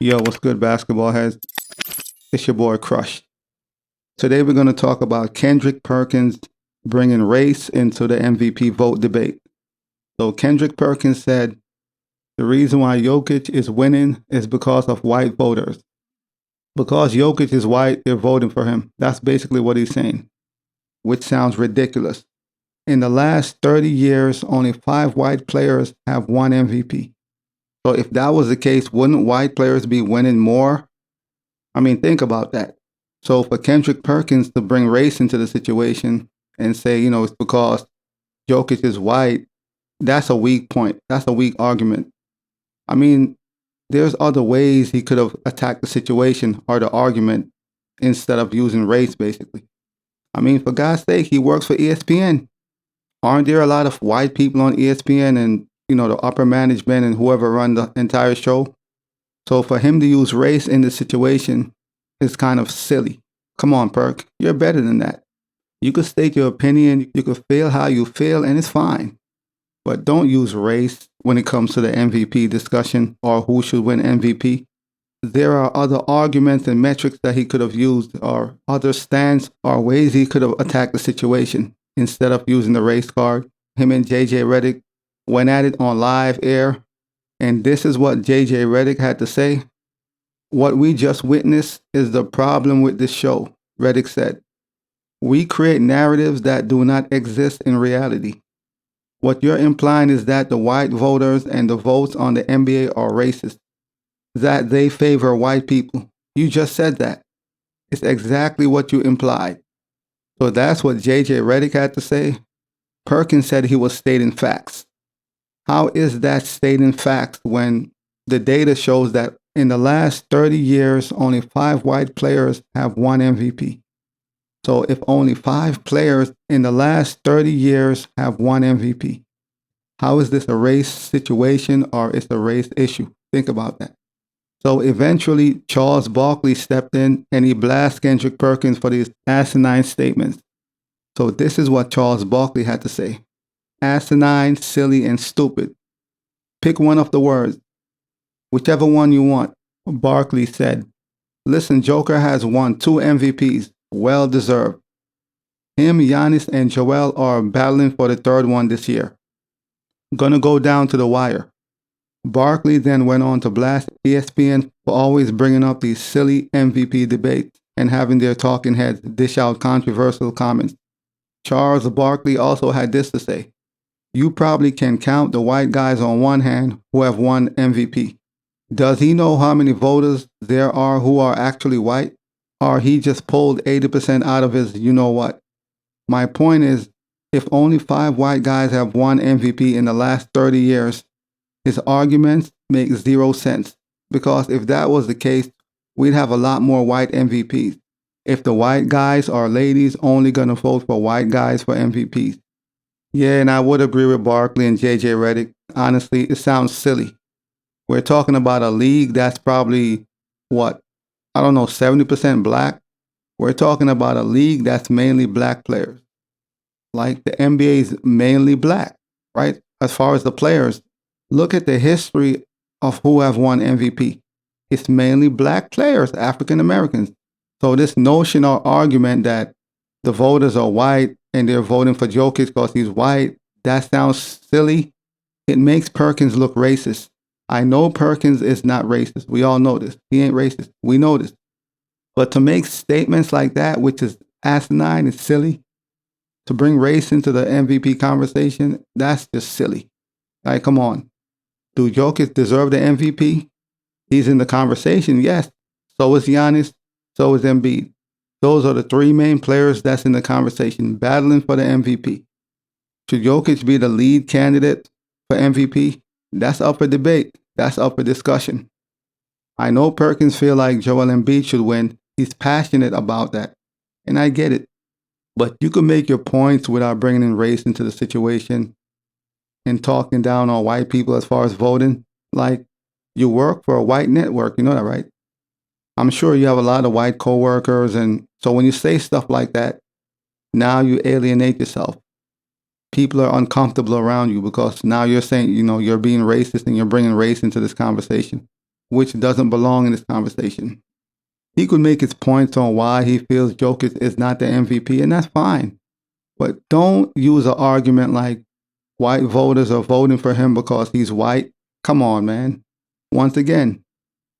Yo, what's good, basketball heads? It's your boy Crush. Today we're going to talk about Kendrick Perkins bringing race into the MVP vote debate. So Kendrick Perkins said the reason why Jokic is winning is because of white voters. Because Jokic is white, they're voting for him. That's basically what he's saying, which sounds ridiculous. In the last 30 years, only 5 white players have won MVP. So if that was the case, wouldn't white players be winning more? I mean, think about that. So for Kendrick Perkins to bring race into the situation and say, it's because Jokic is white, that's a weak point. That's a weak argument. I mean, there's other ways he could have attacked the situation or the argument instead of using race, basically. I mean, for God's sake, he works for ESPN. Aren't there a lot of white people on ESPN and, the upper management and whoever run the entire show? So for him to use race in this situation is kind of silly. Come on, Perk. You're better than that. You could state your opinion. You could feel how you feel, and it's fine. But don't use race when it comes to the MVP discussion or who should win MVP. There are other arguments and metrics that he could have used or other stands or ways he could have attacked the situation instead of using the race card. Him and JJ Redick went at it on live air. And this is what JJ Redick had to say. What we just witnessed is the problem with this show, Redick said. We create narratives that do not exist in reality. What you're implying is that the white voters and the votes on the NBA are racist, that they favor white people. You just said that. It's exactly what you implied. So that's what JJ Redick had to say. Perkins said he was stating facts. How is that stating facts when the data shows that in the last 30 years, only 5 white players have won MVP? So if only 5 players in the last 30 years have won MVP, how is this a race situation or it's a race issue? Think about that. So eventually, Charles Barkley stepped in and he blasted Kendrick Perkins for these asinine statements. So this is what Charles Barkley had to say. Asinine, silly, and stupid. Pick one of the words, whichever one you want. Barkley said, listen, Joker has won 2 MVPs, well deserved. Him, Giannis, and Joel are battling for the 3rd one this year. Gonna go down to the wire. Barkley then went on to blast ESPN for always bringing up these silly MVP debates and having their talking heads dish out controversial comments. Charles Barkley also had this to say. You probably can count the white guys on one hand who have won MVP. Does he know how many voters there are who are actually white? Or he just pulled 80% out of his you-know-what? My point is, if only 5 white guys have won MVP in the last 30 years, his arguments make 0 sense. Because if that was the case, we'd have a lot more white MVPs. If the white guys or ladies only gonna vote for white guys for MVPs. Yeah, and I would agree with Barkley and JJ Redick. Honestly, it sounds silly. We're talking about a league that's probably, 70% black? We're talking about a league that's mainly black players. Like the NBA is mainly black, right? As far as the players, look at the history of who have won MVP. It's mainly black players, African Americans. So this notion or argument that the voters are white and they're voting for Jokic because he's white, that sounds silly. It makes Perkins look racist. I know Perkins is not racist. We all know this. He ain't racist. We know this. But to make statements like that, which is asinine and silly, to bring race into the MVP conversation, that's just silly. Like, come on. Do Jokic deserve the MVP? He's in the conversation, yes. So is Giannis. So is Embiid. Those are the 3 main players that's in the conversation, battling for the MVP. Should Jokic be the lead candidate for MVP? That's up for debate. That's up for discussion. I know Perkins feel like Joel Embiid should win. He's passionate about that. And I get it. But you can make your points without bringing in race into the situation and talking down on white people as far as voting. Like, you work for a white network. You know that, right? I'm sure you have a lot of white coworkers, and so when you say stuff like that, now you alienate yourself. People are uncomfortable around you because now you're saying, you're being racist and you're bringing race into this conversation. which doesn't belong in this conversation. He could make his points on why he feels Jokic is not the MVP, and that's fine. But don't use an argument like white voters are voting for him because he's white. Come on, man. Once again,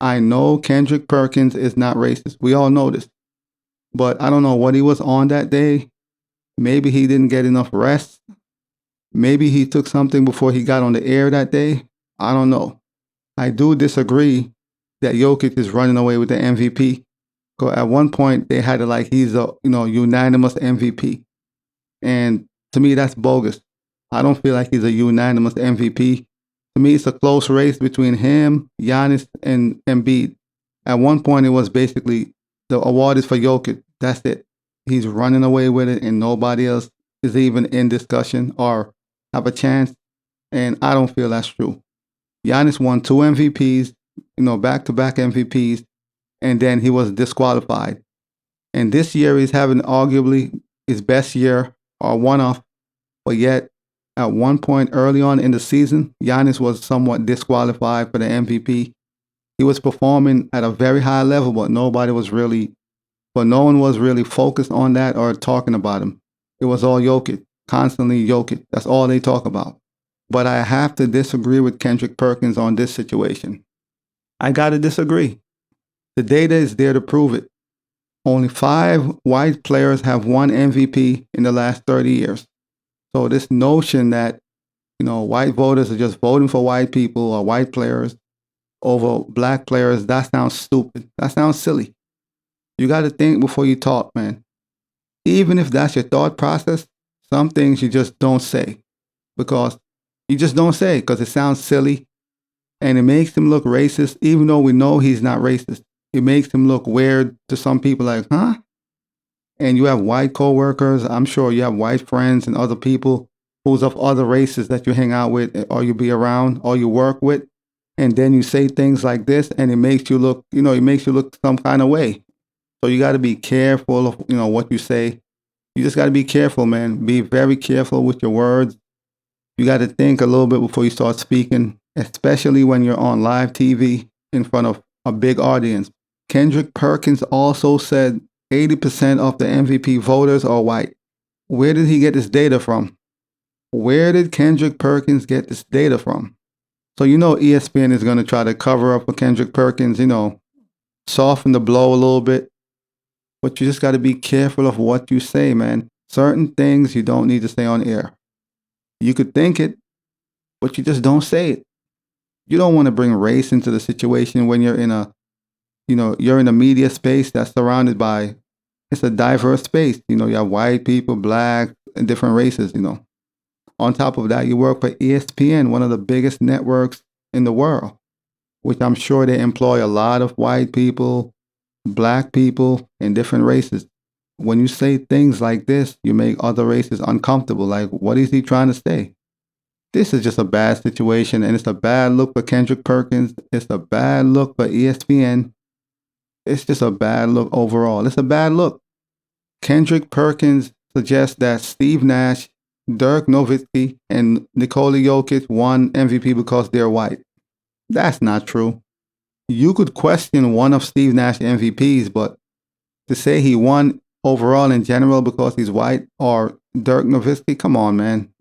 I know Kendrick Perkins is not racist. We all know this. But I don't know what he was on that day. Maybe he didn't get enough rest. Maybe he took something before he got on the air that day. I don't know. I do disagree that Jokic is running away with the MVP. Because at one point they had it like he's a unanimous MVP. And to me, that's bogus. I don't feel like he's a unanimous MVP. To me, it's a close race between him, Giannis, and Embiid. At one point, it was basically the award is for Jokic. That's it. He's running away with it, and nobody else is even in discussion or have a chance. And I don't feel that's true. Giannis won 2 MVPs, back-to-back MVPs, and then he was disqualified. And this year, he's having arguably his best year or one of, but yet at one point early on in the season, Giannis was somewhat disqualified for the MVP. He was performing at a very high level, but no one was really focused on that or talking about him. It was all Jokic, constantly Jokic. That's all they talk about. But I have to disagree with Kendrick Perkins on this situation. I got to disagree. The data is there to prove it. Only 5 white players have won MVP in the last 30 years. So this notion that, white voters are just voting for white people or white players over black players, that sounds stupid. That sounds silly. You got to think before you talk, man. Even if that's your thought process, some things you just don't say because it sounds silly and it makes him look racist, even though we know he's not racist. It makes him look weird to some people like, huh? And you have white coworkers. I'm sure you have white friends and other people who's of other races that you hang out with or you be around or you work with. And then you say things like this and it makes you look, some kind of way. So you got to be careful of, what you say. You just got to be careful, man. Be very careful with your words. You got to think a little bit before you start speaking, especially when you're on live TV in front of a big audience. Kendrick Perkins also said 80% of the MVP voters are white. Where did he get this data from? Where did Kendrick Perkins get this data from? So ESPN is going to try to cover up for Kendrick Perkins, soften the blow a little bit. But you just got to be careful of what you say, man. Certain things you don't need to say on air. You could think it, but you just don't say it. You don't want to bring race into the situation when you're in a media space that's surrounded by, it's a diverse space. You have white people, black, and different races, On top of that, you work for ESPN, one of the biggest networks in the world, which I'm sure they employ a lot of white people, black people, and different races. When you say things like this, you make other races uncomfortable. Like, what is he trying to say? This is just a bad situation, and it's a bad look for Kendrick Perkins. It's a bad look for ESPN. It's just a bad look overall. It's a bad look. Kendrick Perkins suggests that Steve Nash, Dirk Nowitzki, and Nikola Jokic won MVP because they're white. That's not true. You could question one of Steve Nash's MVPs, but to say he won overall in general because he's white or Dirk Nowitzki, come on, man.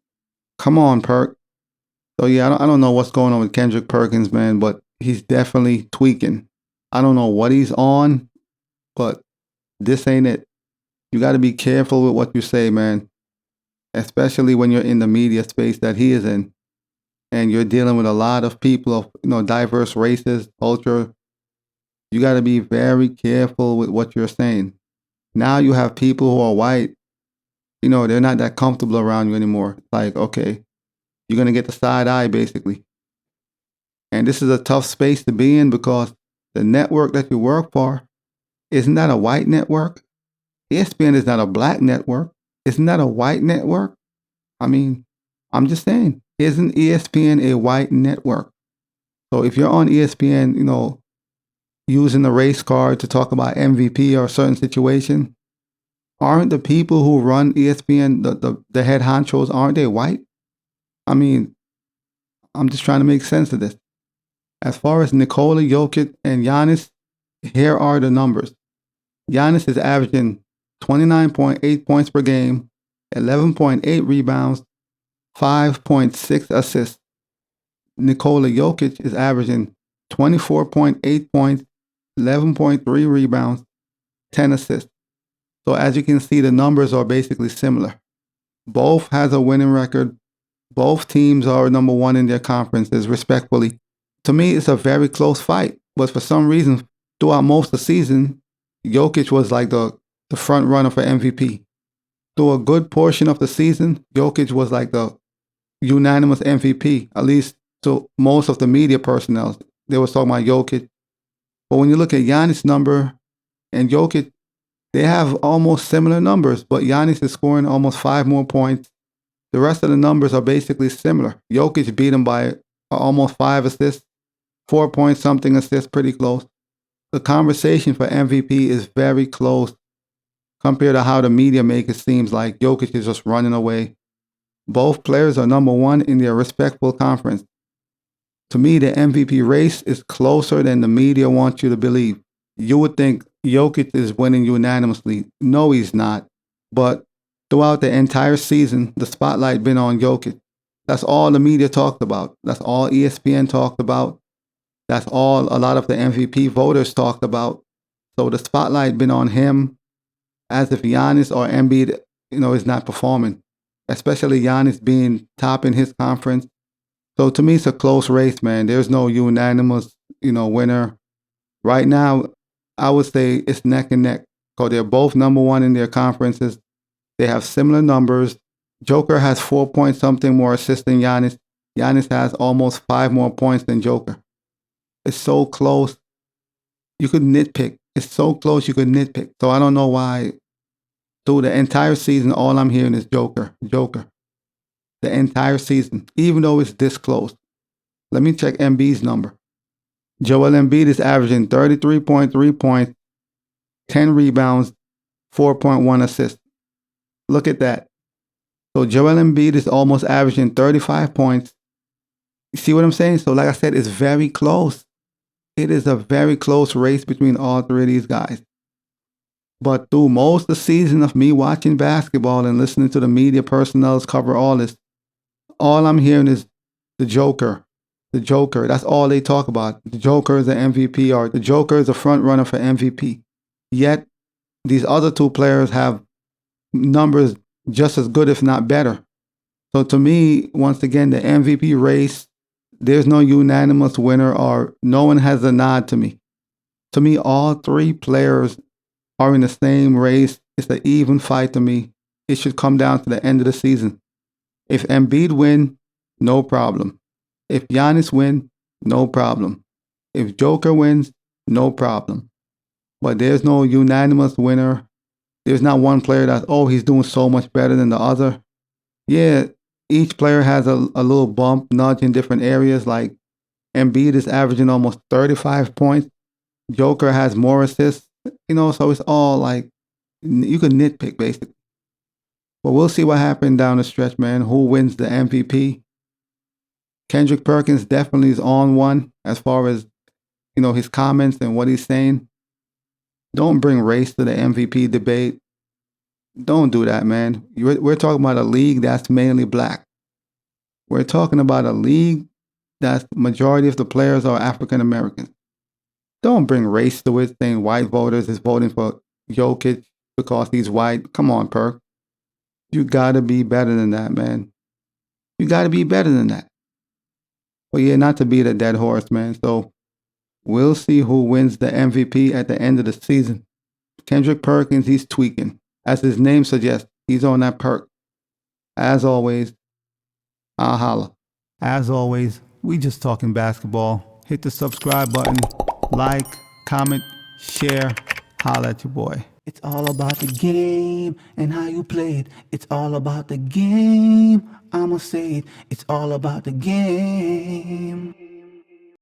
Come on, Perk. So yeah, I don't know what's going on with Kendrick Perkins, man, but he's definitely tweaking. I don't know what he's on, but this ain't it. You got to be careful with what you say, man, especially when you're in the media space that he is in, and you're dealing with a lot of people of diverse races, culture. You got to be very careful with what you're saying. Now you have people who are white. They're not that comfortable around you anymore. Like, okay, you're gonna get the side eye basically, and this is a tough space to be in because the network that you work for isn't that a white network? ESPN is not a black network. Isn't that a white network? I mean, I'm just saying, isn't ESPN a white network? So if you're on ESPN, using the race card to talk about MVP or a certain situation, aren't the people who run ESPN, the head honchos, aren't they white? I mean, I'm just trying to make sense of this. As far as Nikola Jokic and Giannis, here are the numbers. Giannis is averaging 29.8 points per game, 11.8 rebounds, 5.6 assists. Nikola Jokic is averaging 24.8 points, 11.3 rebounds, 10 assists. So as you can see, the numbers are basically similar. Both has a winning record. Both teams are number one in their conferences, respectfully. To me, it's a very close fight. But for some reason, throughout most of the season, Jokic was like the front runner for MVP. Through a good portion of the season, Jokic was like the unanimous MVP, at least to most of the media personnel. They were talking about Jokic. But when you look at Giannis' number and Jokic, they have almost similar numbers, but Giannis is scoring almost 5 more points. The rest of the numbers are basically similar. Jokic beat him by almost 5 assists, 4 point something assists, pretty close. The conversation for MVP is very close compared to how the media make it seems like Jokic is just running away. Both players are number one in their respectful conference. To me, the MVP race is closer than the media wants you to believe. You would think Jokic is winning unanimously. No, he's not. But throughout the entire season, the spotlight been on Jokic. That's all the media talked about. That's all ESPN talked about. That's all a lot of the MVP voters talked about. So the spotlight been on him, as if Giannis or Embiid, is not performing. Especially Giannis being top in his conference. So to me, it's a close race, man. There's no unanimous, winner. Right now, I would say it's neck and neck because they're both number one in their conferences. They have similar numbers. Joker has 4 point something more assists than Giannis. Giannis has almost 5 more points than Joker. It's so close. You could nitpick. It's so close you could nitpick. So I don't know why through the entire season, all I'm hearing is Joker, Joker. The entire season, even though it's this close. Let me check Embiid's number. Joel Embiid is averaging 33.3 points, 10 rebounds, 4.1 assists. Look at that. So Joel Embiid is almost averaging 35 points. You see what I'm saying? So like I said, it's very close. It is a very close race between all three of these guys. But through most of the season of me watching basketball and listening to the media personnel cover all this, all I'm hearing is the Joker. The Joker. That's all they talk about. The Joker is the MVP, or the Joker is the front runner for MVP. Yet, these other two players have numbers just as good, if not better. So to me, once again, the MVP race, there's no unanimous winner, or no one has a nod to me. To me, all three players are in the same race. It's an even fight to me. It should come down to the end of the season. If Embiid win, no problem. If Giannis win, no problem. If Joker wins, no problem. But there's no unanimous winner. There's not one player that, he's doing so much better than the other. Yeah, each player has a little bump, nudge in different areas. Like Embiid is averaging almost 35 points. Joker has more assists. So it's all like, you can nitpick basically. But we'll see what happens down the stretch, man. Who wins the MVP? Kendrick Perkins definitely is on one as far as, his comments and what he's saying. Don't bring race to the MVP debate. Don't do that, man. We're talking about a league that's mainly black. We're talking about a league that's majority of the players are African Americans. Don't bring race to it, saying white voters is voting for Jokic because he's white. Come on, Perk. You gotta be better than that, man. You gotta be better than that. But yeah, not to beat a dead horse, man. So we'll see who wins the MVP at the end of the season. Kendrick Perkins, he's tweaking. As his name suggests, he's on that perk. As always, I'll holla. As always, we just talking basketball. Hit the subscribe button, like, comment, share, holla at your boy. It's all about the game and how you play it. It's all about the game. I'ma say it. It's all about the game.